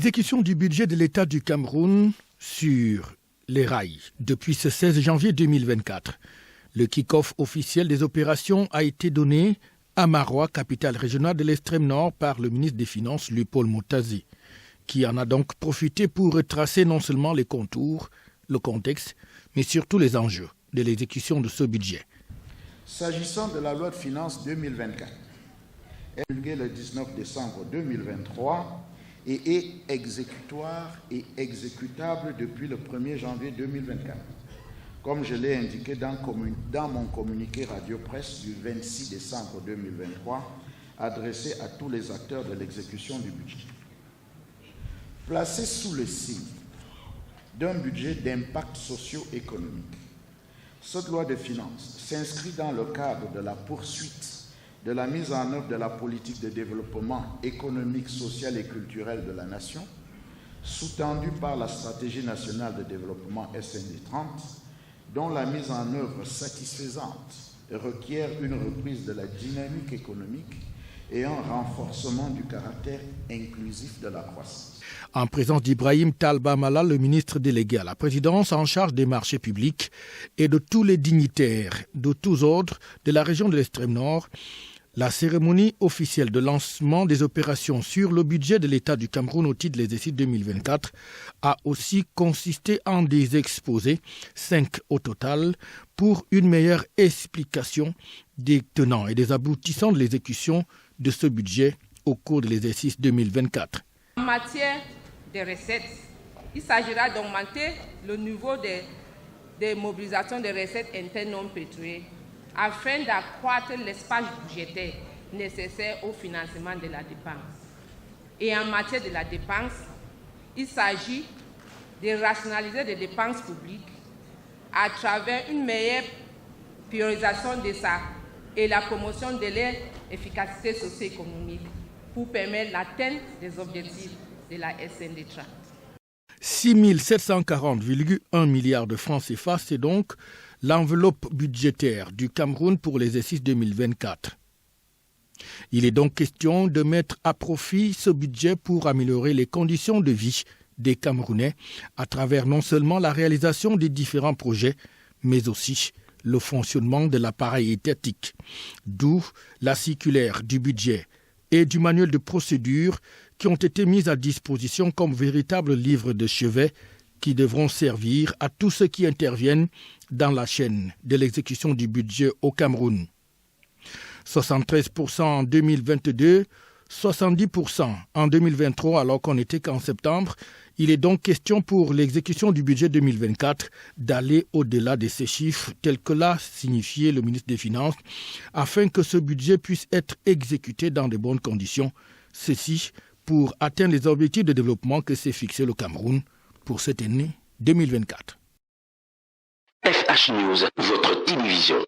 L'exécution du budget de l'État du Cameroun sur les rails depuis ce 16 janvier 2024. Le kick-off officiel des opérations a été donné à Maroua, capitale régionale de l'extrême nord, par le ministre des Finances, Lupaul Moutazi, qui en a donc profité pour retracer non seulement les contours, le contexte, mais surtout les enjeux de l'exécution de ce budget. S'agissant de la loi de finances 2024, promulguée le 19 décembre 2023 et est exécutoire et exécutable depuis le 1er janvier 2024, comme je l'ai indiqué dans mon communiqué radio-presse du 26 décembre 2023, adressé à tous les acteurs de l'exécution du budget. Placé sous le signe d'un budget d'impact socio-économique, cette loi de finances s'inscrit dans le cadre de la poursuite de la mise en œuvre de la politique de développement économique, social et culturel de la nation, sous-tendue par la stratégie nationale de développement SND 30, dont la mise en œuvre satisfaisante requiert une reprise de la dynamique économique et un renforcement du caractère inclusif de la croissance. En présence d'Ibrahim Talba Mala, le ministre délégué à la présidence en charge des marchés publics et de tous les dignitaires de tous ordres de la région de l'extrême nord, la cérémonie officielle de lancement des opérations sur le budget de l'État du Cameroun au titre de l'exercice 2024 a aussi consisté en des exposés, 5 au total, pour une meilleure explication des tenants et des aboutissants de l'exécution de ce budget au cours de l'exercice 2024. En matière de recettes, il s'agira d'augmenter le niveau de mobilisation des recettes internes non pétrolières afin d'accroître l'espace budgétaire nécessaire au financement de la dépense. Et en matière de la dépense, il s'agit de rationaliser les dépenses publiques à travers une meilleure priorisation de ça et la promotion de l'efficacité socio-économique pour permettre l'atteinte des objectifs de la SND 30. 6 740,1 milliards de francs CFA, c'est donc l'enveloppe budgétaire du Cameroun pour l'exercice 2024. Il est donc question de mettre à profit ce budget pour améliorer les conditions de vie des Camerounais à travers non seulement la réalisation des différents projets, mais aussi le fonctionnement de l'appareil étatique. D'où la circulaire du budget et du manuel de procédure qui ont été mis à disposition comme véritables livres de chevet qui devront servir à tous ceux qui interviennent dans la chaîne de l'exécution du budget au Cameroun. 73% en 2022, 70% en 2023 alors qu'on n'était qu'en septembre. Il est donc question pour l'exécution du budget 2024 d'aller au-delà de ces chiffres tels que l'a signifié le ministre des Finances afin que ce budget puisse être exécuté dans de bonnes conditions. Ceci pour atteindre les objectifs de développement que s'est fixé le Cameroun pour cette année 2024. FH News, votre télévision.